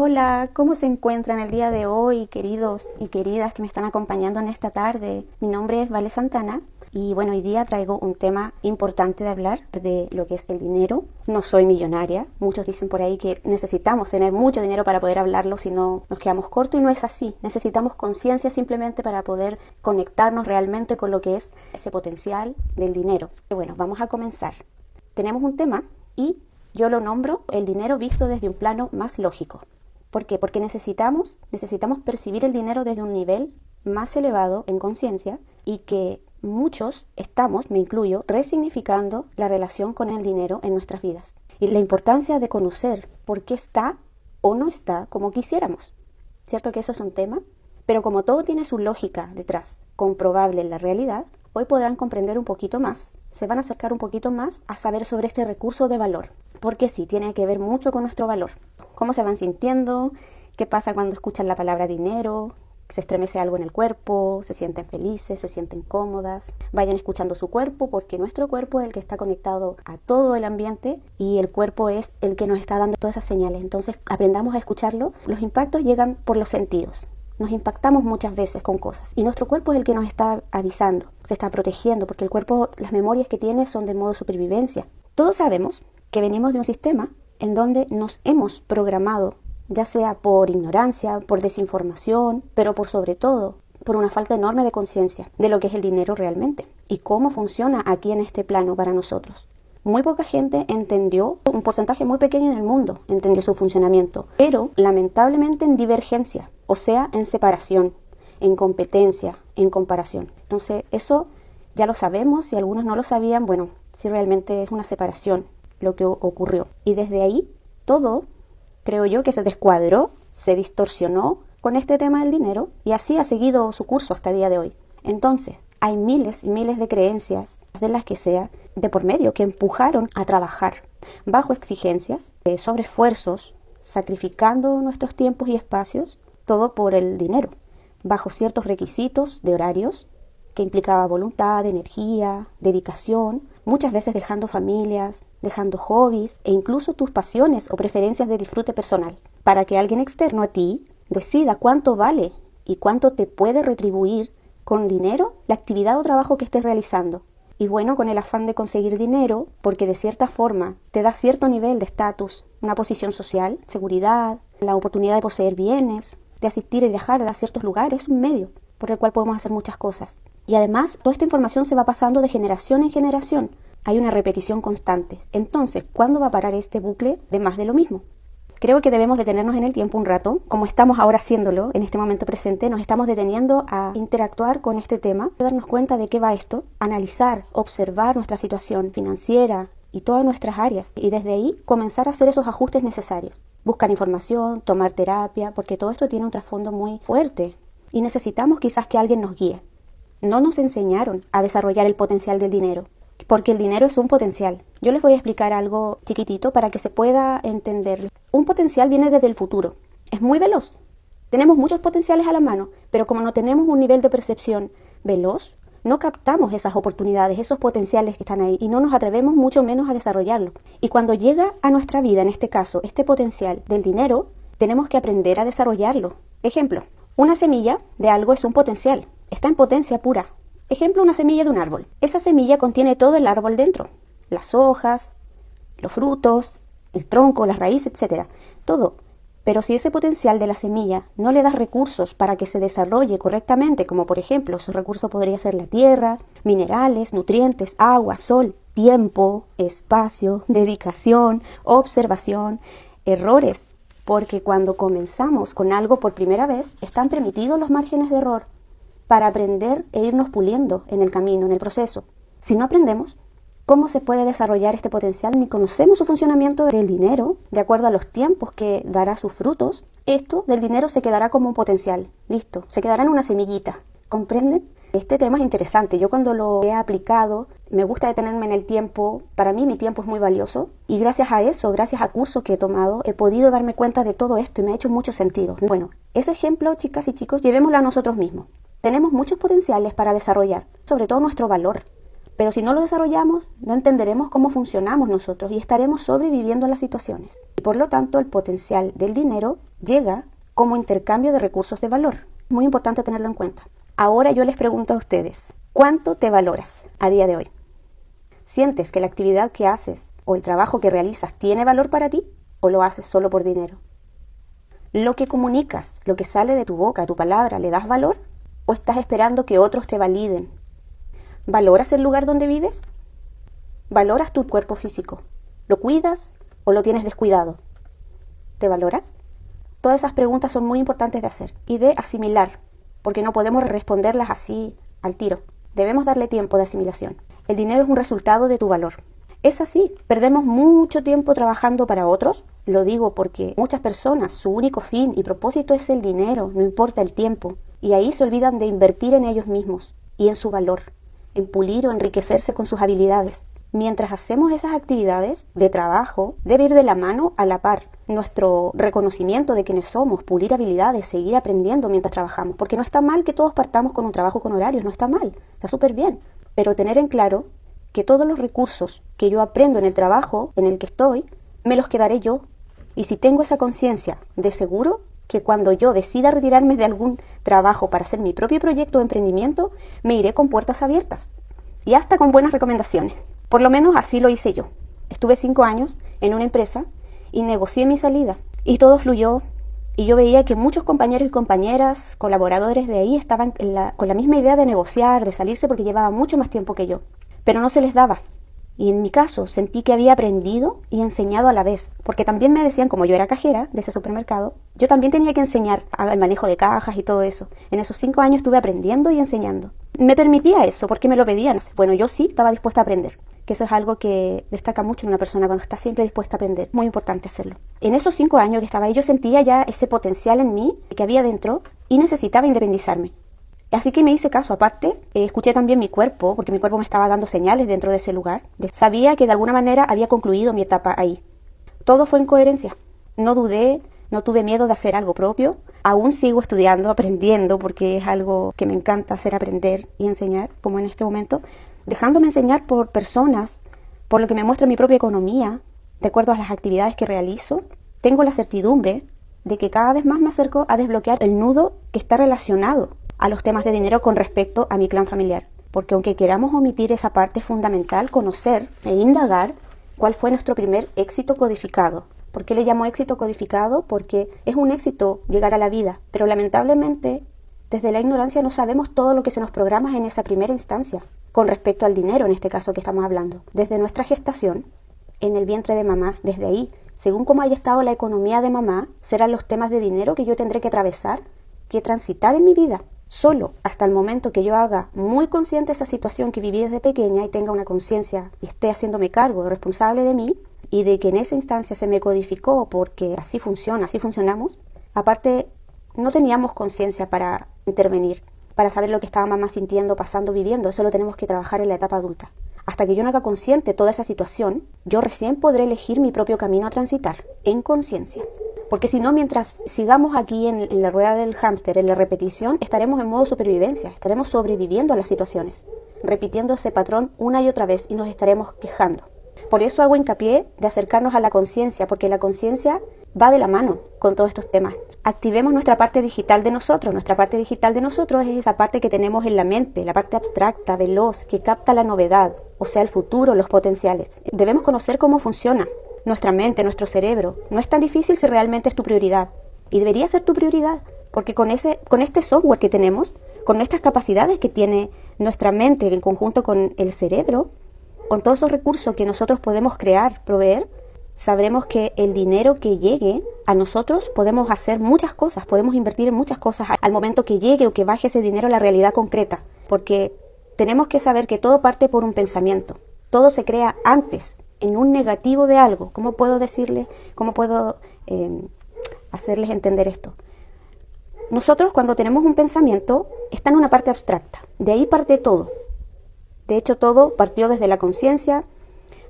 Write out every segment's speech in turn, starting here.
Hola, ¿cómo se encuentran el día de hoy, queridos y queridas que me están acompañando en esta tarde? Mi nombre es Vale Santana y bueno, hoy día traigo un tema importante de hablar de lo que es el dinero. No soy millonaria, muchos dicen por ahí que necesitamos tener mucho dinero para poder hablarlo, si no nos quedamos cortos y no es así. Necesitamos conciencia simplemente para poder conectarnos realmente con lo que es ese potencial del dinero. Y bueno, vamos a comenzar. Tenemos un tema y yo lo nombro el dinero visto desde un plano más lógico. ¿Por qué? Porque necesitamos percibir el dinero desde un nivel más elevado en conciencia y que muchos estamos, me incluyo, resignificando la relación con el dinero en nuestras vidas. Y la importancia de conocer por qué está o no está como quisiéramos. ¿Cierto que eso es un tema? Pero como todo tiene su lógica detrás, comprobable en la realidad, hoy podrán comprender un poquito más, se van a acercar un poquito más a saber sobre este recurso de valor. Porque sí, tiene que ver mucho con nuestro valor. Cómo se van sintiendo, qué pasa cuando escuchan la palabra dinero, se estremece algo en el cuerpo, se sienten felices, se sienten cómodas. Vayan escuchando su cuerpo porque nuestro cuerpo es el que está conectado a todo el ambiente y el cuerpo es el que nos está dando todas esas señales. Entonces aprendamos a escucharlo. Los impactos llegan por los sentidos. Nos impactamos muchas veces con cosas y nuestro cuerpo es el que nos está avisando, se está protegiendo porque el cuerpo, las memorias que tiene son de modo supervivencia. Todos sabemos que venimos de un sistema en donde nos hemos programado, ya sea por ignorancia, por desinformación, pero por sobre todo por una falta enorme de conciencia de lo que es el dinero realmente y cómo funciona aquí en este plano para nosotros. Muy poca gente entendió, un porcentaje muy pequeño en el mundo entendió su funcionamiento, pero lamentablemente en divergencia, o sea, en separación, en competencia, en comparación. Entonces, eso ya lo sabemos, si algunos no lo sabían, bueno, si realmente es una separación lo que ocurrió. Y desde ahí, todo, creo yo, que se descuadró, se distorsionó con este tema del dinero y así ha seguido su curso hasta el día de hoy. Entonces, hay miles y miles de creencias, de las que sea, de por medio, que empujaron a trabajar bajo exigencias, sobre esfuerzos, sacrificando nuestros tiempos y espacios, todo por el dinero, bajo ciertos requisitos de horarios, que implicaba voluntad, energía, dedicación, muchas veces dejando familias, dejando hobbies e incluso tus pasiones o preferencias de disfrute personal, para que alguien externo a ti decida cuánto vale y cuánto te puede retribuir con dinero la actividad o trabajo que estés realizando. Y bueno, con el afán de conseguir dinero, porque de cierta forma te da cierto nivel de estatus, una posición social, seguridad, la oportunidad de poseer bienes, de asistir y viajar a ciertos lugares, es un medio por el cual podemos hacer muchas cosas. Y además, toda esta información se va pasando de generación en generación. Hay una repetición constante. Entonces, ¿cuándo va a parar este bucle de más de lo mismo? Creo que debemos detenernos en el tiempo un rato, como estamos ahora haciéndolo en este momento presente, nos estamos deteniendo a interactuar con este tema, darnos cuenta de qué va esto, analizar, observar nuestra situación financiera y todas nuestras áreas, y desde ahí comenzar a hacer esos ajustes necesarios. Buscar información, tomar terapia, porque todo esto tiene un trasfondo muy fuerte y necesitamos quizás que alguien nos guíe. No nos enseñaron a desarrollar el potencial del dinero, porque el dinero es un potencial. Yo les voy a explicar algo chiquitito para que se pueda entender. Un potencial viene desde el futuro. Es muy veloz. Tenemos muchos potenciales a la mano, pero como no tenemos un nivel de percepción veloz, no captamos esas oportunidades, esos potenciales que están ahí y no nos atrevemos mucho menos a desarrollarlo. Y cuando llega a nuestra vida, en este caso, este potencial del dinero, tenemos que aprender a desarrollarlo. Ejemplo, una semilla de algo es un potencial. Está en potencia pura. Ejemplo, una semilla de un árbol. Esa semilla contiene todo el árbol dentro. Las hojas, los frutos, el tronco, las raíces, etc. Todo. Pero si ese potencial de la semilla no le das recursos para que se desarrolle correctamente, como por ejemplo, esos recursos podría ser la tierra, minerales, nutrientes, agua, sol, tiempo, espacio, dedicación, observación, errores. Porque cuando comenzamos con algo por primera vez, están permitidos los márgenes de error para aprender e irnos puliendo en el camino, en el proceso. Si no aprendemos cómo se puede desarrollar este potencial, ni conocemos su funcionamiento del dinero, de acuerdo a los tiempos que dará sus frutos, esto del dinero se quedará como un potencial. Listo, se quedará en una semillita. ¿Comprenden? Este tema es interesante. Yo cuando lo he aplicado, me gusta detenerme en el tiempo. Para mí mi tiempo es muy valioso y gracias a eso, gracias a cursos que he tomado, he podido darme cuenta de todo esto y me ha hecho mucho sentido. Bueno, ese ejemplo, chicas y chicos, llevémoslo a nosotros mismos. Tenemos muchos potenciales para desarrollar, sobre todo nuestro valor. Pero si no lo desarrollamos, no entenderemos cómo funcionamos nosotros y estaremos sobreviviendo a las situaciones. Y por lo tanto, el potencial del dinero llega como intercambio de recursos de valor. Es muy importante tenerlo en cuenta. Ahora yo les pregunto a ustedes, ¿cuánto te valoras a día de hoy? ¿Sientes que la actividad que haces o el trabajo que realizas tiene valor para ti o lo haces solo por dinero? ¿Lo que comunicas, lo que sale de tu boca, tu palabra, le das valor o estás esperando que otros te validen? ¿Valoras el lugar donde vives? ¿Valoras tu cuerpo físico? ¿Lo cuidas o lo tienes descuidado? ¿Te valoras? Todas esas preguntas son muy importantes de hacer y de asimilar, porque no podemos responderlas así al tiro. Debemos darle tiempo de asimilación. El dinero es un resultado de tu valor. Es así, perdemos mucho tiempo trabajando para otros. Lo digo porque muchas personas, su único fin y propósito es el dinero, no importa el tiempo. Y ahí se olvidan de invertir en ellos mismos y en su valor, en pulir o enriquecerse con sus habilidades. Mientras hacemos esas actividades de trabajo, debe ir de la mano a la par nuestro reconocimiento de quienes somos, pulir habilidades, seguir aprendiendo mientras trabajamos. Porque no está mal que todos partamos con un trabajo con horarios, no está mal, está súper bien. Pero tener en claro que todos los recursos que yo aprendo en el trabajo en el que estoy, me los quedaré yo. Y si tengo esa conciencia, de seguro que cuando yo decida retirarme de algún trabajo para hacer mi propio proyecto de emprendimiento, me iré con puertas abiertas y hasta con buenas recomendaciones. Por lo menos así lo hice yo. Estuve 5 años en una empresa y negocié mi salida. Y todo fluyó. Y yo veía que muchos compañeros y compañeras, colaboradores de ahí, estaban con la misma idea de negociar, de salirse, porque llevaba mucho más tiempo que yo. Pero no se les daba. Y en mi caso sentí que había aprendido y enseñado a la vez. Porque también me decían, como yo era cajera de ese supermercado, yo también tenía que enseñar el manejo de cajas y todo eso. En esos 5 años estuve aprendiendo y enseñando. Me permitía eso porque me lo pedían. Bueno, yo sí estaba dispuesta a aprender. Que eso es algo que destaca mucho en una persona cuando está siempre dispuesta a aprender. Muy importante hacerlo. En esos 5 años que estaba ahí, yo sentía ya ese potencial en mí que había dentro y necesitaba independizarme. Así que me hice caso. Aparte, escuché también mi cuerpo, porque mi cuerpo me estaba dando señales dentro de ese lugar. Sabía que de alguna manera había concluido mi etapa ahí. Todo fue en coherencia. No dudé, no tuve miedo de hacer algo propio. Aún sigo estudiando, aprendiendo, porque es algo que me encanta hacer, aprender y enseñar, como en este momento. Dejándome enseñar por personas, por lo que me muestra mi propia economía, de acuerdo a las actividades que realizo. Tengo la certidumbre de que cada vez más me acerco a desbloquear el nudo que está relacionado a los temas de dinero con respecto a mi clan familiar. Porque aunque queramos omitir esa parte fundamental, conocer e indagar cuál fue nuestro primer éxito codificado. ¿Por qué le llamo éxito codificado? Porque es un éxito llegar a la vida, pero lamentablemente desde la ignorancia no sabemos todo lo que se nos programa en esa primera instancia, con respecto al dinero en este caso que estamos hablando. Desde nuestra gestación, en el vientre de mamá, desde ahí, según cómo haya estado la economía de mamá, serán los temas de dinero que yo tendré que atravesar, que transitar en mi vida. Solo hasta el momento que yo haga muy consciente esa situación que viví desde pequeña y tenga una conciencia y esté haciéndome cargo, responsable de mí, y de que en esa instancia se me codificó porque así funciona, así funcionamos. Aparte, no teníamos conciencia para intervenir, para saber lo que estaba mamá sintiendo, pasando, viviendo. Eso lo tenemos que trabajar en la etapa adulta. Hasta que yo no haga consciente toda esa situación, yo recién podré elegir mi propio camino a transitar, en conciencia. Porque si no, mientras sigamos aquí en la rueda del hámster, en la repetición, estaremos en modo supervivencia, estaremos sobreviviendo a las situaciones, repitiendo ese patrón una y otra vez y nos estaremos quejando. Por eso hago hincapié de acercarnos a la conciencia, porque la conciencia va de la mano con todos estos temas. Activemos nuestra parte digital de nosotros. Nuestra parte digital de nosotros es esa parte que tenemos en la mente, la parte abstracta, veloz, que capta la novedad, o sea, el futuro, los potenciales. Debemos conocer cómo funciona nuestra mente, nuestro cerebro. No es tan difícil si realmente es tu prioridad. Y debería ser tu prioridad, porque con este software que tenemos, con nuestras capacidades que tiene nuestra mente en conjunto con el cerebro, con todos esos recursos que nosotros podemos crear, proveer, sabremos que el dinero que llegue a nosotros podemos hacer muchas cosas, podemos invertir en muchas cosas al momento que llegue o que baje ese dinero a la realidad concreta, porque tenemos que saber que todo parte por un pensamiento, todo se crea antes, en un negativo de algo. ¿Cómo puedo decirles, cómo puedo hacerles entender esto? Nosotros cuando tenemos un pensamiento está en una parte abstracta, de ahí parte todo. De hecho todo partió desde la conciencia,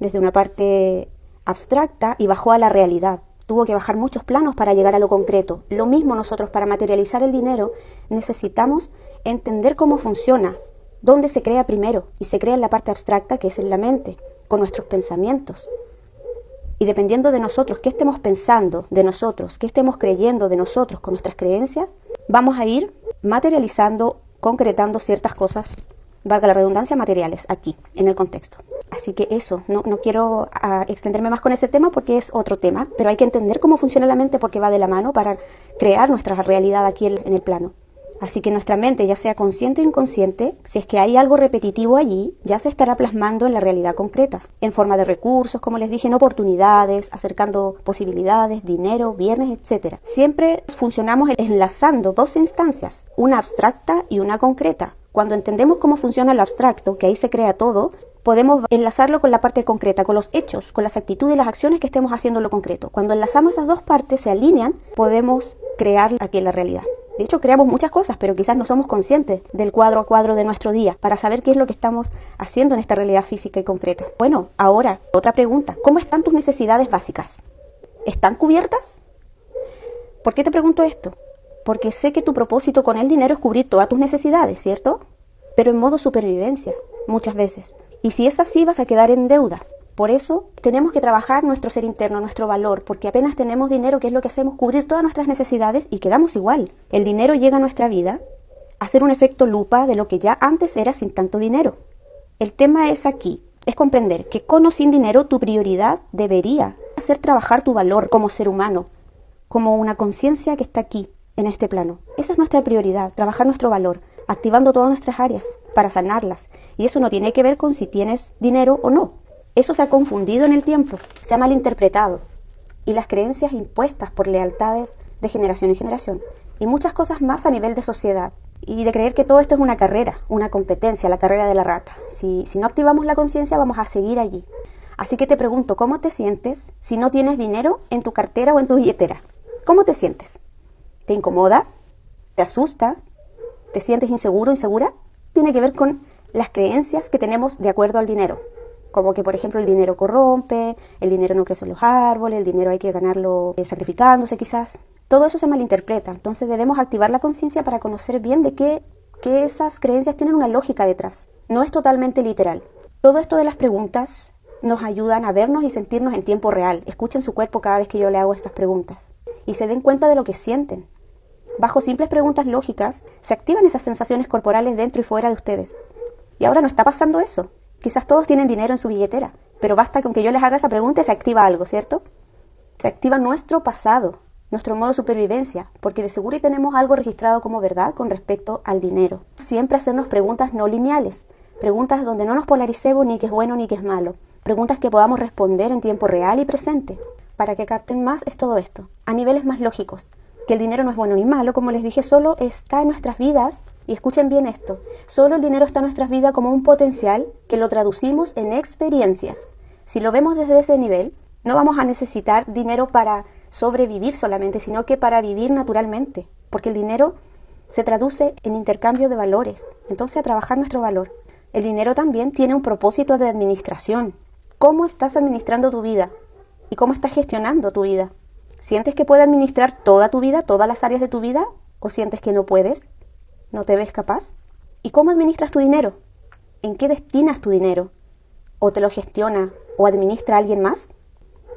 desde una parte abstracta y bajó a la realidad. Tuvo que bajar muchos planos para llegar a lo concreto. Lo mismo nosotros para materializar el dinero necesitamos entender cómo funciona, dónde se crea primero, y se crea en la parte abstracta que es en la mente, con nuestros pensamientos. Y dependiendo de nosotros, qué estemos pensando de nosotros, qué estemos creyendo de nosotros con nuestras creencias, vamos a ir materializando, concretando ciertas cosas, valga la redundancia, materiales, aquí, en el contexto. Así que eso, no quiero extenderme más con ese tema porque es otro tema, pero hay que entender cómo funciona la mente porque va de la mano para crear nuestra realidad aquí en el plano. Así que nuestra mente, ya sea consciente o inconsciente, si es que hay algo repetitivo allí, ya se estará plasmando en la realidad concreta, en forma de recursos, como les dije, en oportunidades, acercando posibilidades, dinero, bienes, etc. Siempre funcionamos enlazando dos instancias, una abstracta y una concreta. Cuando entendemos cómo funciona lo abstracto, que ahí se crea todo, podemos enlazarlo con la parte concreta, con los hechos, con las actitudes y las acciones que estemos haciendo en lo concreto. Cuando enlazamos esas dos partes, se alinean, podemos crear aquí la realidad. De hecho, creamos muchas cosas, pero quizás no somos conscientes del cuadro a cuadro de nuestro día para saber qué es lo que estamos haciendo en esta realidad física y concreta. Bueno, ahora, otra pregunta. ¿Cómo están tus necesidades básicas? ¿Están cubiertas? ¿Por qué te pregunto esto? Porque sé que tu propósito con el dinero es cubrir todas tus necesidades, ¿cierto? Pero en modo supervivencia, muchas veces. Y si es así, vas a quedar en deuda. Por eso tenemos que trabajar nuestro ser interno, nuestro valor, porque apenas tenemos dinero, ¿qué es lo que hacemos? Cubrir todas nuestras necesidades y quedamos igual. El dinero llega a nuestra vida a ser un efecto lupa de lo que ya antes era sin tanto dinero. El tema es aquí, es comprender que con o sin dinero tu prioridad debería ser trabajar tu valor como ser humano, como una conciencia que está aquí, en este plano. Esa es nuestra prioridad, trabajar nuestro valor, activando todas nuestras áreas para sanarlas. Y eso no tiene que ver con si tienes dinero o no. Eso se ha confundido en el tiempo, se ha malinterpretado. Y las creencias impuestas por lealtades de generación en generación. Y muchas cosas más a nivel de sociedad. Y de creer que todo esto es una carrera, una competencia, la carrera de la rata. Si no activamos la conciencia, vamos a seguir allí. Así que te pregunto, ¿cómo te sientes si no tienes dinero en tu cartera o en tu billetera? ¿Cómo te sientes? ¿Te incomoda? ¿Te asusta? ¿Te sientes inseguro, insegura? Tiene que ver con las creencias que tenemos de acuerdo al dinero. Como que, por ejemplo, el dinero corrompe, el dinero no crece en los árboles, el dinero hay que ganarlo sacrificándose quizás. Todo eso se malinterpreta. Entonces debemos activar la conciencia para conocer bien de que esas creencias tienen una lógica detrás. No es totalmente literal. Todo esto de las preguntas nos ayudan a vernos y sentirnos en tiempo real. Escuchen su cuerpo cada vez que yo le hago estas preguntas. Y se den cuenta de lo que sienten. Bajo simples preguntas lógicas, se activan esas sensaciones corporales dentro y fuera de ustedes. Y ahora no está pasando eso. Quizás todos tienen dinero en su billetera, pero basta con que yo les haga esa pregunta y se activa algo, ¿cierto? Se activa nuestro pasado, nuestro modo de supervivencia, porque de seguro tenemos algo registrado como verdad con respecto al dinero. Siempre hacernos preguntas no lineales, preguntas donde no nos polaricemos ni qué es bueno ni qué es malo, preguntas que podamos responder en tiempo real y presente. Para que capten más es todo esto, a niveles más lógicos, que el dinero no es bueno ni malo, como les dije, solo está en nuestras vidas. Y escuchen bien esto, solo el dinero está en nuestras vidas como un potencial que lo traducimos en experiencias. Si lo vemos desde ese nivel, no vamos a necesitar dinero para sobrevivir solamente, sino que para vivir naturalmente, porque el dinero se traduce en intercambio de valores, entonces a trabajar nuestro valor. El dinero también tiene un propósito de administración. ¿Cómo estás administrando tu vida? ¿Y cómo estás gestionando tu vida? ¿Sientes que puedes administrar toda tu vida, todas las áreas de tu vida? ¿O sientes que no puedes? ¿No te ves capaz? ¿Y cómo administras tu dinero? ¿En qué destinas tu dinero? ¿O te lo gestiona o administra alguien más?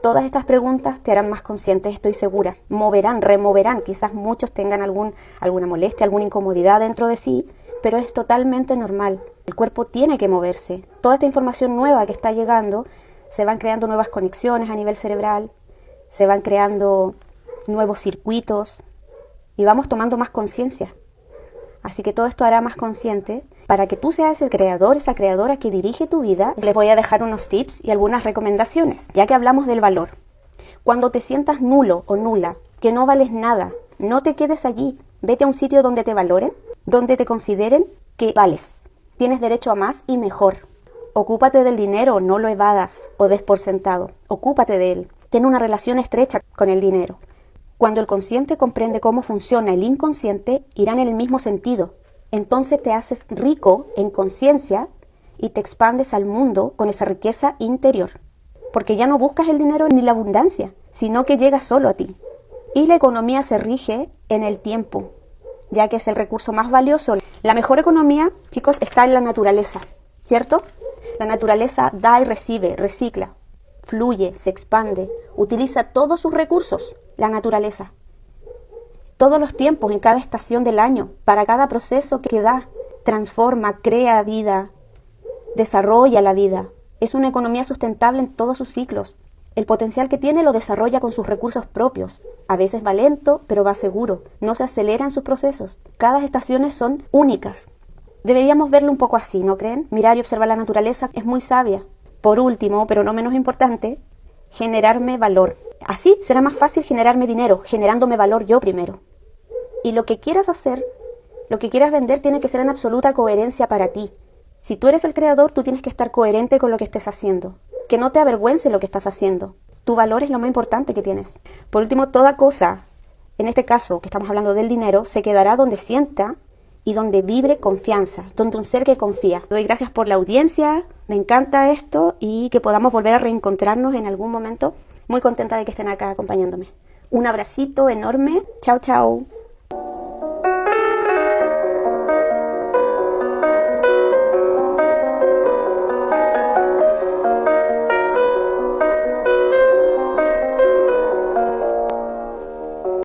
Todas estas preguntas te harán más consciente, estoy segura. Moverán, removerán. Quizás muchos tengan alguna molestia, alguna incomodidad dentro de sí, pero es totalmente normal. El cuerpo tiene que moverse. Toda esta información nueva que está llegando, se van creando nuevas conexiones a nivel cerebral, se van creando nuevos circuitos y vamos tomando más conciencia. Así que todo esto hará más consciente para que tú seas el creador, esa creadora que dirige tu vida. Les voy a dejar unos tips y algunas recomendaciones, ya que hablamos del valor. Cuando te sientas nulo o nula, que no vales nada, no te quedes allí. Vete a un sitio donde te valoren, donde te consideren que vales. Tienes derecho a más y mejor. Ocúpate del dinero, no lo evadas o des por sentado. Ocúpate de él. Ten una relación estrecha con el dinero. Cuando el consciente comprende cómo funciona el inconsciente, irán en el mismo sentido. Entonces te haces rico en conciencia y te expandes al mundo con esa riqueza interior. Porque ya no buscas el dinero ni la abundancia, sino que llega solo a ti. Y la economía se rige en el tiempo, ya que es el recurso más valioso. La mejor economía, chicos, está en la naturaleza, ¿cierto? La naturaleza da y recibe, recicla, fluye, se expande, utiliza todos sus recursos, la naturaleza. Todos los tiempos, en cada estación del año, para cada proceso que da, transforma, crea vida, desarrolla la vida. Es una economía sustentable en todos sus ciclos. El potencial que tiene lo desarrolla con sus recursos propios. A veces va lento, pero va seguro. No se acelera en sus procesos. Cada estación son únicas. Deberíamos verlo un poco así, ¿no creen? Mirar y observar la naturaleza es muy sabia. Por último, pero no menos importante, generarme valor. Así será más fácil generarme dinero, generándome valor yo primero. Y lo que quieras hacer, lo que quieras vender, tiene que ser en absoluta coherencia para ti. Si tú eres el creador, tú tienes que estar coherente con lo que estés haciendo. Que no te avergüence lo que estás haciendo. Tu valor es lo más importante que tienes. Por último, toda cosa, en este caso que estamos hablando del dinero, se quedará donde sienta y donde vibre confianza, donde un ser que confía. Doy gracias por la audiencia, me encanta esto y que podamos volver a reencontrarnos en algún momento. Muy contenta de que estén acá acompañándome. Un abracito enorme. Chao, chao.